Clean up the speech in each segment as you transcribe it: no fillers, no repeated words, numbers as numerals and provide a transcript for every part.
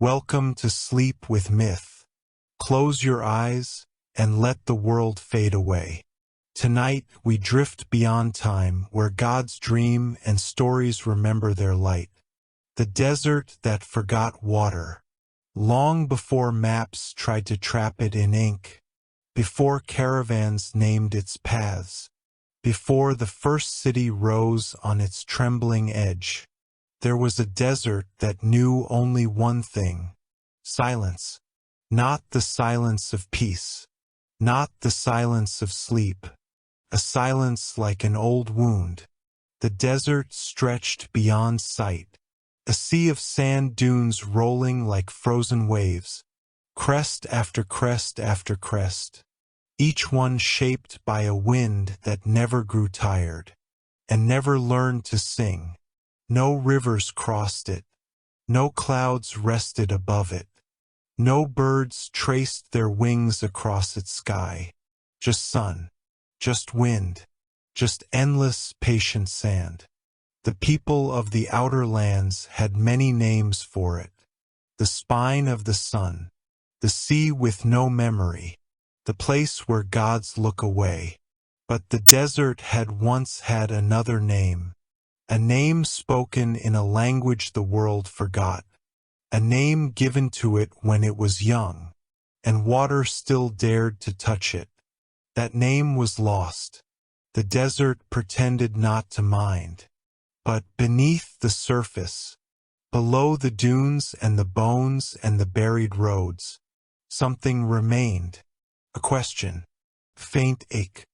Welcome to Sleep with Myth. Close your eyes and let the world fade away. Tonight we drift beyond time where gods dream and stories remember their light. The desert that forgot water, long before maps tried to trap it in ink, before caravans named its paths, before the first city rose on its trembling edge. There was a desert that knew only one thing: silence. Not the silence of peace, not the silence of sleep, a silence like an old wound. The desert stretched beyond sight, a sea of sand dunes rolling like frozen waves, crest after crest after crest, each one shaped by a wind that never grew tired and never learned to sing. No rivers crossed it, no clouds rested above it, no birds traced their wings across its sky. Just sun, just wind, just endless patient sand. The people of the outer lands had many names for it: the spine of the sun, the sea with no memory, the place where gods look away. But the desert had once had another name, a name spoken in a language the world forgot, a name given to it when it was young, and water still dared to touch it. That name was lost. The desert pretended not to mind. But beneath the surface, below the dunes and the bones and the buried roads, something remained. A question, faint ache,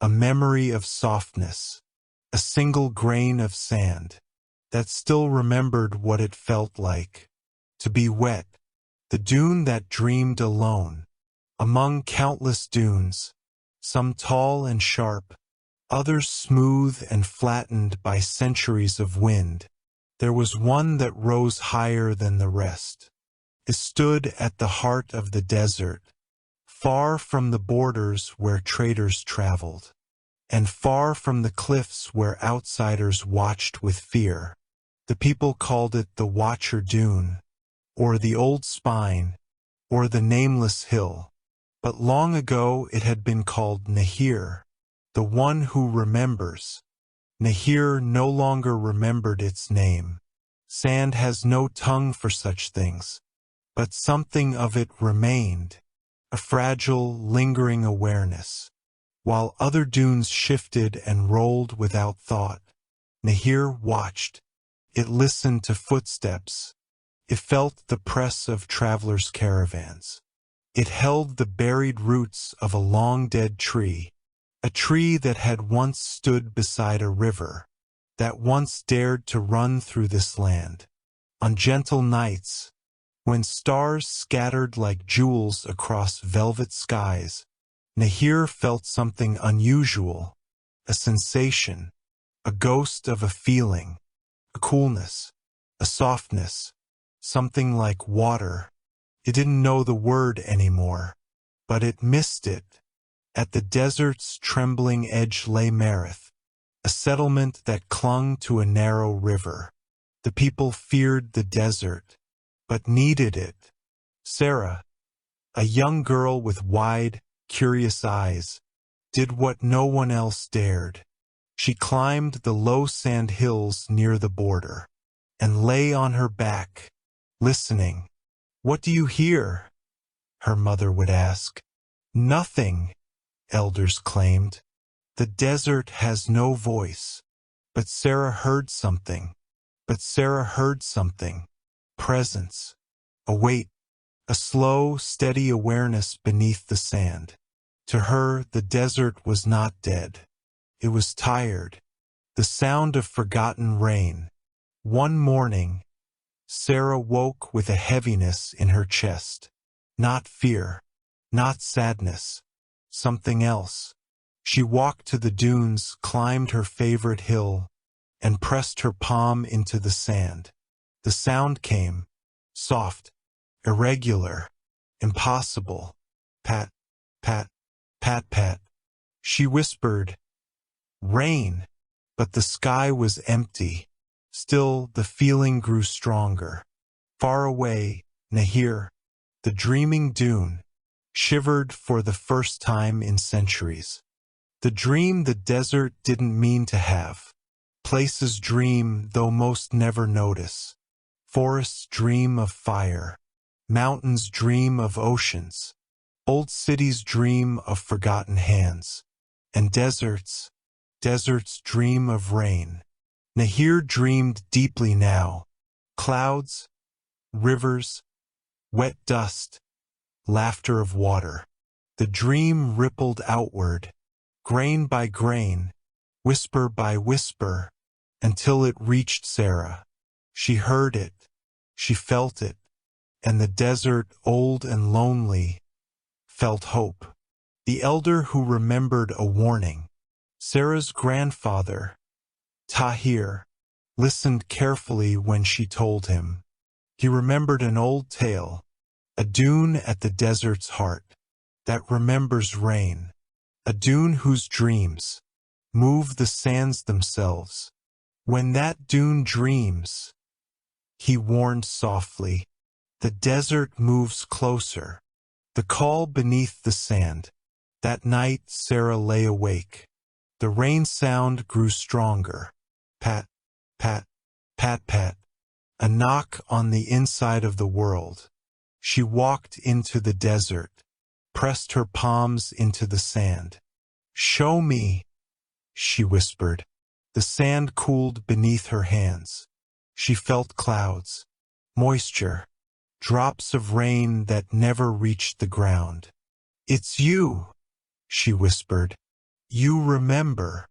a memory of softness, a single grain of sand that still remembered what it felt like to be wet. The dune that dreamed alone, among countless dunes, some tall and sharp, others smooth and flattened by centuries of wind. There was one that rose higher than the rest. It stood at the heart of the desert, far from the borders where traders traveled, and far from the cliffs where outsiders watched with fear. The people called it the Watcher Dune, or the Old Spine, or the Nameless Hill. But long ago it had been called Nahir, the one who remembers. Nahir no longer remembered its name. Sand has no tongue for such things, but something of it remained, a fragile, lingering awareness. While other dunes shifted and rolled without thought, Nahir watched. It listened to footsteps. It felt the press of travelers' caravans. It held the buried roots of a long-dead tree, a tree that had once stood beside a river, that once dared to run through this land. On gentle nights, when stars scattered like jewels across velvet skies, Nahir felt something unusual, a sensation, a ghost of a feeling, a coolness, a softness, something like water. It didn't know the word anymore, but it missed it. At the desert's trembling edge lay Marith, a settlement that clung to a narrow river. The people feared the desert, but needed it. Sarah, a young girl with wide, curious eyes, did what no one else dared. She climbed the low sand hills near the border, and lay on her back, listening. "What do you hear?" her mother would ask. "Nothing," elders claimed. "The desert has no voice." But Sarah heard something. Presence. A weight. A slow, steady awareness beneath the sand. To her, the desert was not dead. It was tired. The sound of forgotten rain. One morning, Sarah woke with a heaviness in her chest. Not fear. Not sadness. Something else. She walked to the dunes, climbed her favorite hill, and pressed her palm into the sand. The sound came, soft, irregular, impossible. Pat, pat, pat, pat. She whispered, "Rain," but the sky was empty. Still, the feeling grew stronger. Far away, Nahir, the dreaming dune, shivered for the first time in centuries. The dream the desert didn't mean to have. Places dream, though most never notice. Forests dream of fire. Mountains dream of oceans. Old cities dream of forgotten hands. And deserts dream of rain. Nahir dreamed deeply now. Clouds, rivers, wet dust, laughter of water. The dream rippled outward, grain by grain, whisper by whisper, until it reached Sarah. She heard it, she felt it, and the desert, old and lonely, felt hope. The elder who remembered a warning, Sarah's grandfather, Tahir, listened carefully when she told him. He remembered an old tale, a dune at the desert's heart, that remembers rain, a dune whose dreams move the sands themselves. When that dune dreams, he warned softly, the desert moves closer. The call beneath the sand. That night Sarah lay awake. The rain sound grew stronger. Pat, pat, pat, pat. A knock on the inside of the world. She walked into the desert, pressed her palms into the sand. Show me, she whispered. The sand cooled beneath her hands. She felt clouds, moisture, drops of rain that never reached the ground. It's you, she whispered. You remember.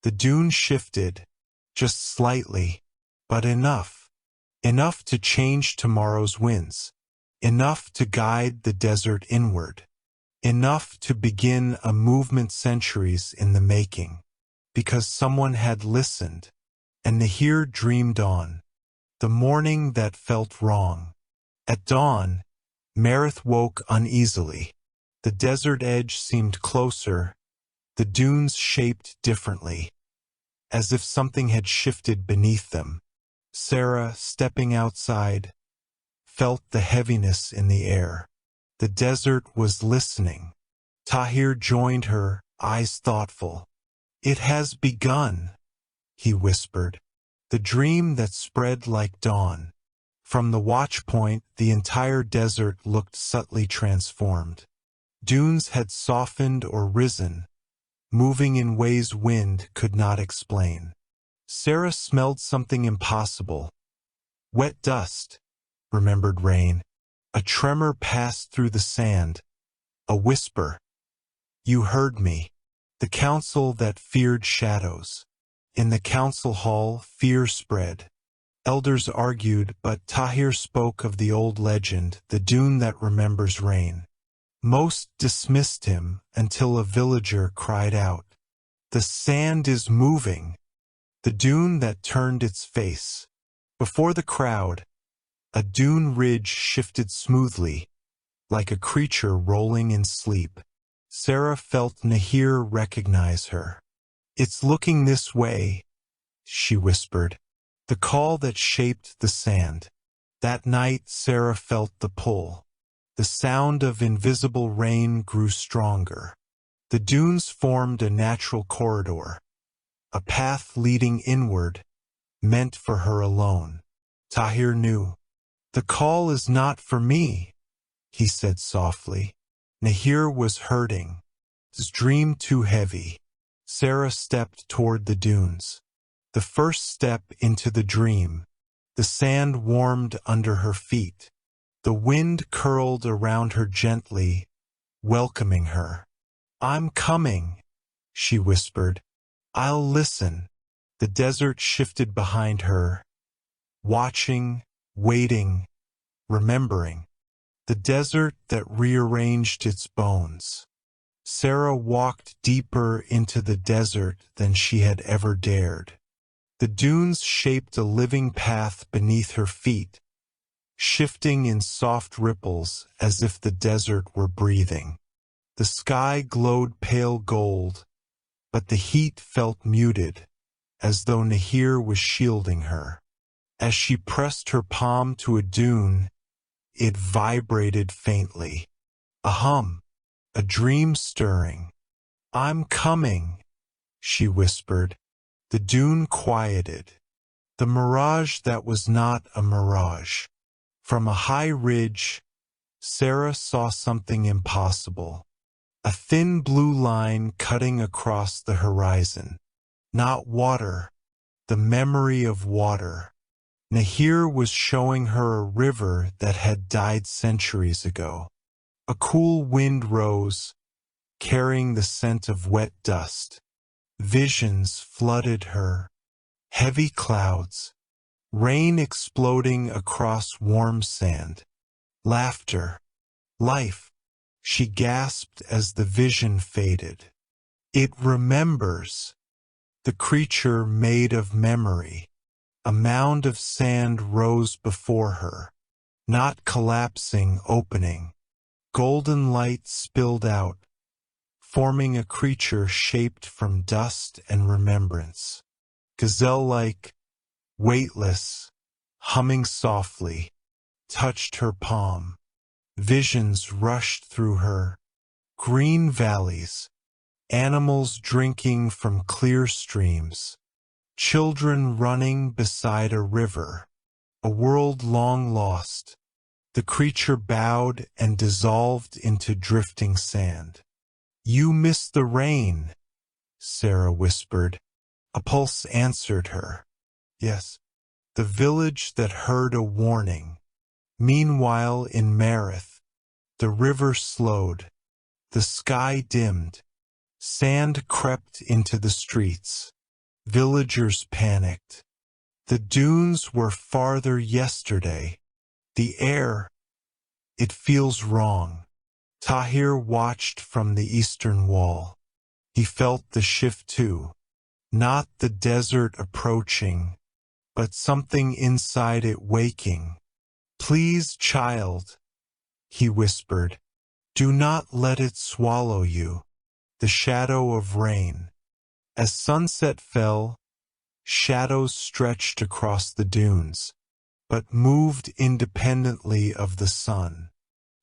The dune shifted, just slightly, but enough. Enough to change tomorrow's winds. Enough to guide the desert inward. Enough to begin a movement centuries in the making. Because someone had listened, and Nahir dreamed on. The morning that felt wrong. At dawn, Marith woke uneasily. The desert edge seemed closer, the dunes shaped differently, as if something had shifted beneath them. Sarah, stepping outside, felt the heaviness in the air. The desert was listening. Tahir joined her, eyes thoughtful. It has begun, he whispered. The dream that spread like dawn. From the watch point, the entire desert looked subtly transformed. Dunes had softened or risen, moving in ways wind could not explain. Sarah smelled something impossible. Wet dust, remembered rain. A tremor passed through the sand. A whisper. You heard me. The council that feared shadows. In the council hall, fear spread. Elders argued, but Tahir spoke of the old legend, the dune that remembers rain. Most dismissed him until a villager cried out, the sand is moving. The dune that turned its face. Before the crowd, a dune ridge shifted smoothly, like a creature rolling in sleep. Sarah felt Nahir recognize her. It's looking this way, she whispered. The call that shaped the sand. That night Sarah felt the pull. The sound of invisible rain grew stronger. The dunes formed a natural corridor, a path leading inward, meant for her alone. Tahir knew. The call is not for me, he said softly. Nahir was hurting, his dream too heavy. Sarah stepped toward the dunes. The first step into the dream. The sand warmed under her feet. The wind curled around her gently, welcoming her. I'm coming, she whispered. I'll listen. The desert shifted behind her, watching, waiting, remembering. The desert that rearranged its bones. Sarah walked deeper into the desert than she had ever dared. The dunes shaped a living path beneath her feet, shifting in soft ripples as if the desert were breathing. The sky glowed pale gold, but the heat felt muted, as though Nahir was shielding her. As she pressed her palm to a dune, it vibrated faintly. A hum, a dream stirring. "I'm coming," she whispered. The dune quieted. The mirage that was not a mirage. From a high ridge, Sarah saw something impossible. A thin blue line cutting across the horizon. Not water, the memory of water. Nahir was showing her a river that had died centuries ago. A cool wind rose, carrying the scent of wet dust. Visions flooded her. Heavy clouds. Rain exploding across warm sand. Laughter. Life. She gasped as the vision faded. It remembers. The creature made of memory. A mound of sand rose before her. Not collapsing, opening. Golden light spilled out, forming a creature shaped from dust and remembrance. Gazelle-like, weightless, humming softly, touched her palm. Visions rushed through her. Green valleys, animals drinking from clear streams, children running beside a river, a world long lost. The creature bowed and dissolved into drifting sand. "You missed the rain," Sarah whispered. A pulse answered her. Yes, the village that heard a warning. Meanwhile in Marith, the river slowed. The sky dimmed. Sand crept into the streets. Villagers panicked. The dunes were farther yesterday. The air, it feels wrong. Tahir watched from the eastern wall. He felt the shift too. Not the desert approaching, but something inside it waking. "Please, child," he whispered, "do not let it swallow you." The shadow of rain. As sunset fell, shadows stretched across the dunes, but moved independently of the sun.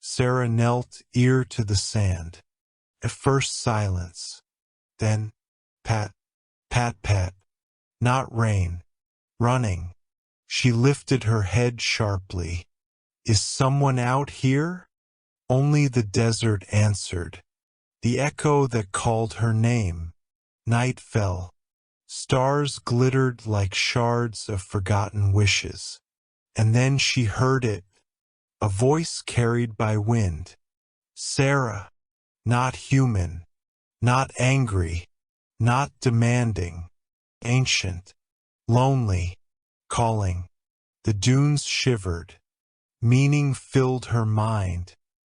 Sarah knelt, ear to the sand. At first silence, then pat, pat, pat. Not rain. Running. She lifted her head sharply. "Is someone out here?" Only the desert answered. The echo that called her name. Night fell. Stars glittered like shards of forgotten wishes. And then she heard it, a voice carried by wind. Sarah. Not human. Not angry. Not demanding. Ancient. Lonely. Calling. The dunes shivered. Meaning filled her mind.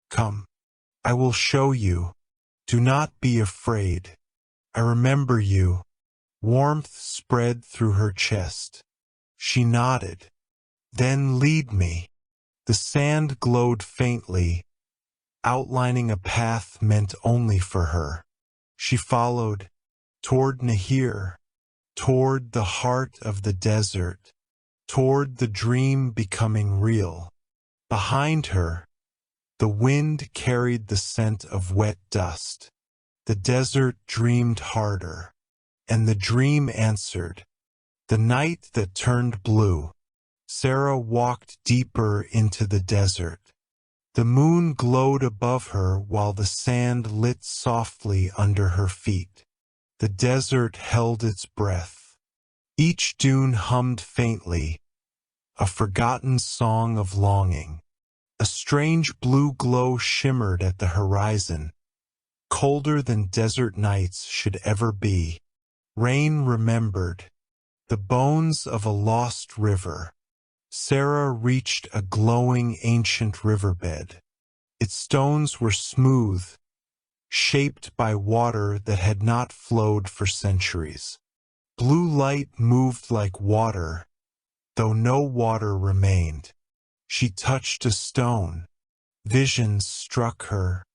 "Come. I will show you. Do not be afraid. I remember you." Warmth spread through her chest. She nodded. "Then lead me." The sand glowed faintly, outlining a path meant only for her. She followed, toward Nahir, toward the heart of the desert, toward the dream becoming real. Behind her, the wind carried the scent of wet dust. The desert dreamed harder, and the dream answered. The night that turned blue. Sarah walked deeper into the desert. The moon glowed above her while the sand lit softly under her feet. The desert held its breath. Each dune hummed faintly, a forgotten song of longing. A strange blue glow shimmered at the horizon, colder than desert nights should ever be. Rain remembered. The bones of a lost river. Sarah reached a glowing ancient riverbed. Its stones were smooth, shaped by water that had not flowed for centuries. Blue light moved like water, though no water remained. She touched a stone. Visions struck her.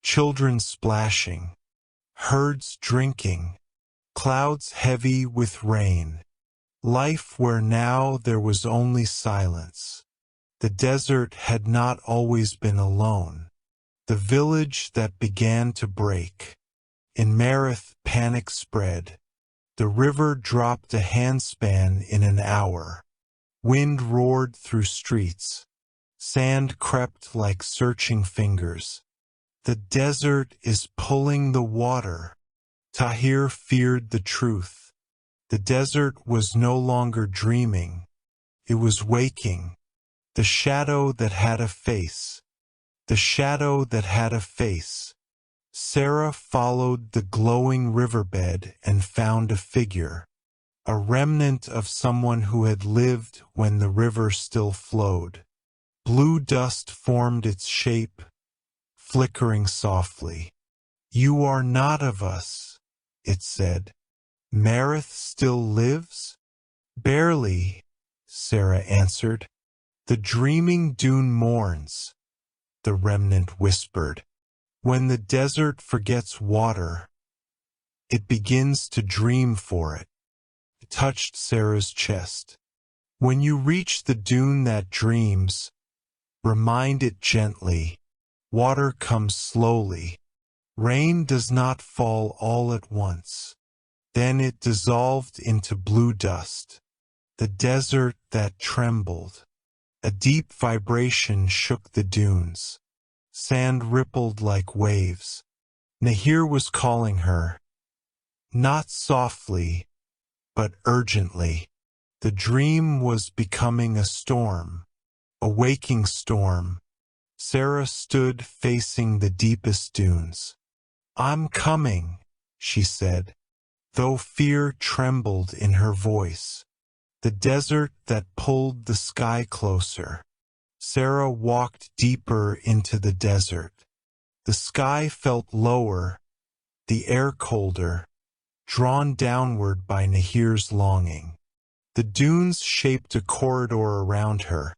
Children splashing. Herds drinking. Clouds heavy with rain. Life where now there was only silence. The desert had not always been alone. The village that began to break. In Marith, panic spread. The river dropped a handspan in an hour. Wind roared through streets. Sand crept like searching fingers. The desert is pulling the water. Tahir feared the truth. The desert was no longer dreaming. It was waking. The shadow that had a face. The shadow that had a face. Sarah followed the glowing riverbed and found a figure. A remnant of someone who had lived when the river still flowed. Blue dust formed its shape, flickering softly. "You are not of us," it said. "Marith still lives?" "Barely," Sarah answered. "The dreaming dune mourns," the remnant whispered. "When the desert forgets water, it begins to dream for it." It touched Sarah's chest. "When you reach the dune that dreams, remind it gently. Water comes slowly. Rain does not fall all at once." Then it dissolved into blue dust. The desert that trembled. A deep vibration shook the dunes. Sand rippled like waves. Nahir was calling her. Not softly, but urgently. The dream was becoming a storm. A waking storm. Sarah stood facing the deepest dunes. "I'm coming," she said, though fear trembled in her voice. The desert that pulled the sky closer. Sarah walked deeper into the desert. The sky felt lower, the air colder, drawn downward by Nahir's longing. The dunes shaped a corridor around her,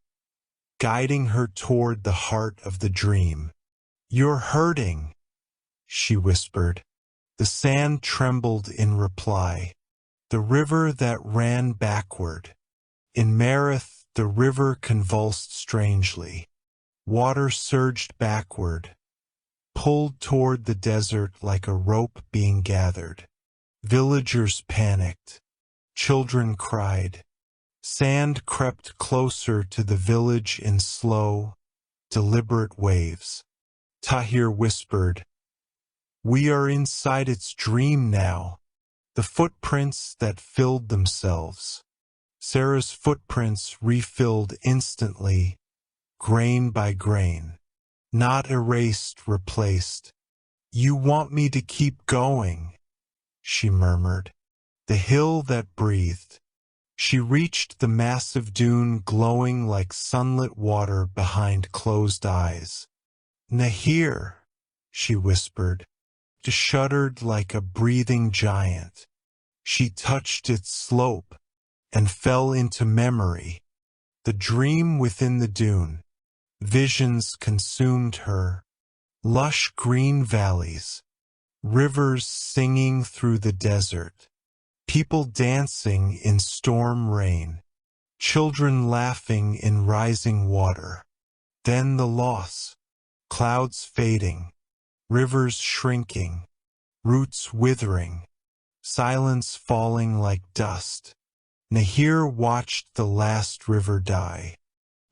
guiding her toward the heart of the dream. "You're hurting," she whispered. The sand trembled in reply. The river that ran backward. In Marith, the river convulsed strangely. Water surged backward, pulled toward the desert like a rope being gathered. Villagers panicked. Children cried. Sand crept closer to the village in slow, deliberate waves. Tahir whispered, "We are inside its dream now." The footprints that filled themselves. Sarah's footprints refilled instantly, grain by grain. Not erased, replaced. "You want me to keep going," she murmured. The hill that breathed. She reached the massive dune glowing like sunlit water behind closed eyes. "Nahir," she whispered, shuddered like a breathing giant. She touched its slope and fell into memory. The dream within the dune. Visions consumed her. Lush green valleys. Rivers singing through the desert. People dancing in storm rain. Children laughing in rising water. Then the loss. Clouds fading. Rivers shrinking. Roots withering. Silence falling like dust. Nahir watched the last river die.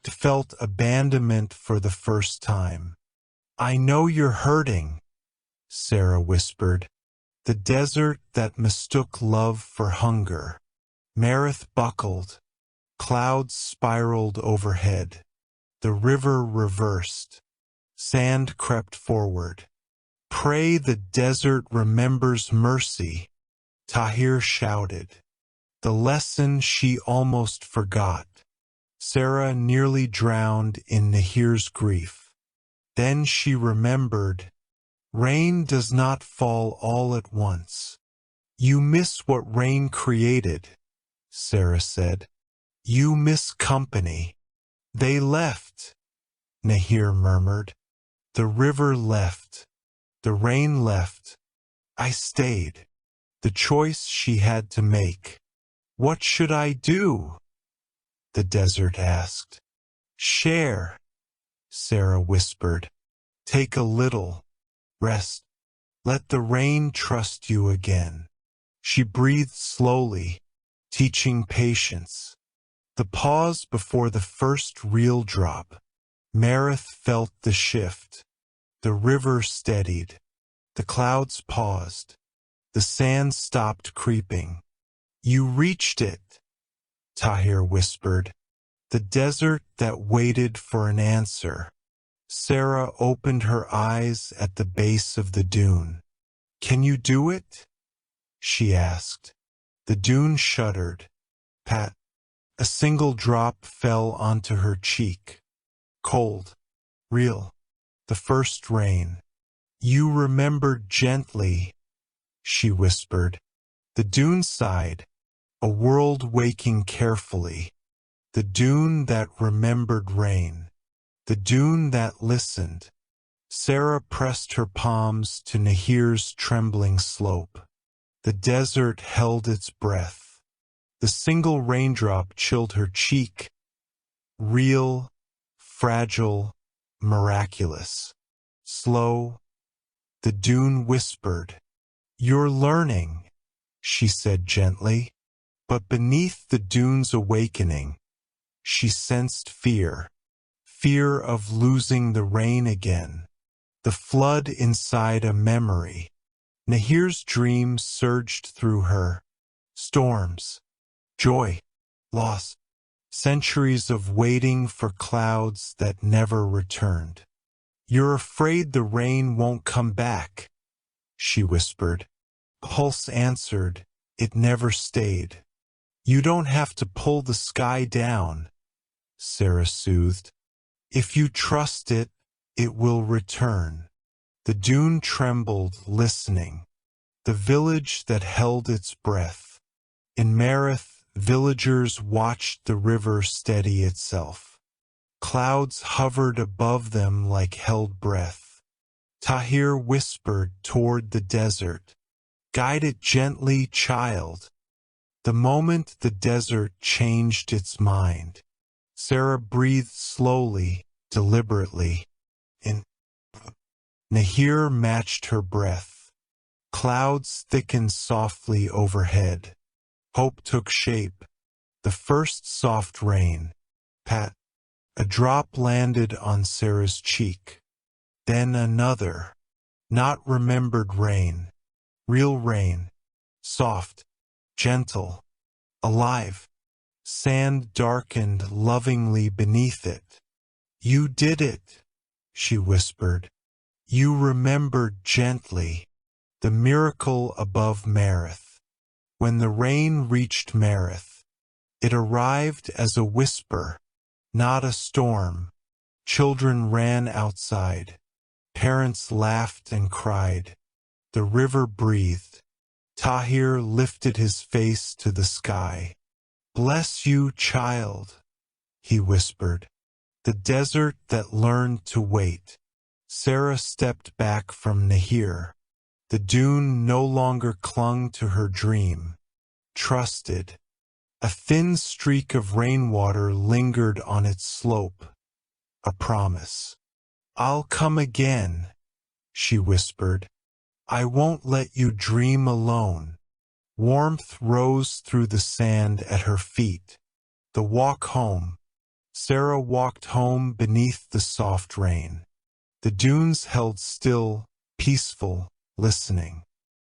Felt abandonment for the first time. "I know you're hurting," Sarah whispered. The desert that mistook love for hunger. Marith buckled. Clouds spiraled overhead. The river reversed. Sand crept forward. "Pray the desert remembers mercy," Tahir shouted. The lesson she almost forgot. Sarah nearly drowned in Nahir's grief. Then she remembered, rain does not fall all at once. "You miss what rain created," Sarah said. "You miss company." "They left," Nahir murmured. "The river left. The rain left. I stayed." The choice she had to make. "What should I do?" the desert asked. Share, Sarah whispered. Take a little rest. Let the rain trust you again. She breathed slowly, teaching patience. The pause before the first real drop. Marith felt the shift. The river steadied. The clouds paused. The sand stopped creeping. You reached it, Tahir whispered. The desert that waited for an answer. Sarah opened her eyes at the base of the dune. Can you do it? She asked. The dune shuddered. Pat. A single drop fell onto her cheek. Cold. Real. The first rain. You remembered gently, she whispered. The dune sighed, a world waking carefully. The dune that remembered rain. The dune that listened. Sarah pressed her palms to Nahir's trembling slope. The desert held its breath. The single raindrop chilled her cheek. Real, fragile, miraculous. Slow. The dune whispered. You're learning, she said gently. But beneath the dune's awakening, she sensed fear. Fear of losing the rain again. The flood inside a memory. Nahir's dreams surged through her. Storms. Joy. Loss. Centuries of waiting for clouds that never returned. You're afraid the rain won't come back, she whispered. Pulse answered, it never stayed. You don't have to pull the sky down, Sarah soothed. If you trust it, it will return. The dune trembled, listening. The village that held its breath. In Marith, villagers watched the river steady itself. Clouds hovered above them like held breath. Tahir whispered toward the desert. Guide it gently, child. The moment the desert changed its mind, Sarah breathed slowly, deliberately. Nahir matched her breath. Clouds thickened softly overhead. Hope took shape. The first soft rain. Pat. A drop landed on Sarah's cheek. Then another. Not remembered rain. Real rain. Soft. Gentle. Alive. Sand darkened lovingly beneath it. You did it, she whispered. You remembered gently. The miracle above Marith. When the rain reached Marith, it arrived as a whisper. Not a storm. Children ran outside. Parents laughed and cried. The river breathed. Tahir lifted his face to the sky. Bless you, child, he whispered. The desert that learned to wait. Sarah stepped back from Nahir. The dune no longer clung to her dream. Trusted. A thin streak of rainwater lingered on its slope. A promise. I'll come again, she whispered. I won't let you dream alone. Warmth rose through the sand at her feet. The walk home. Sarah walked home beneath the soft rain. The dunes held still, peaceful, listening.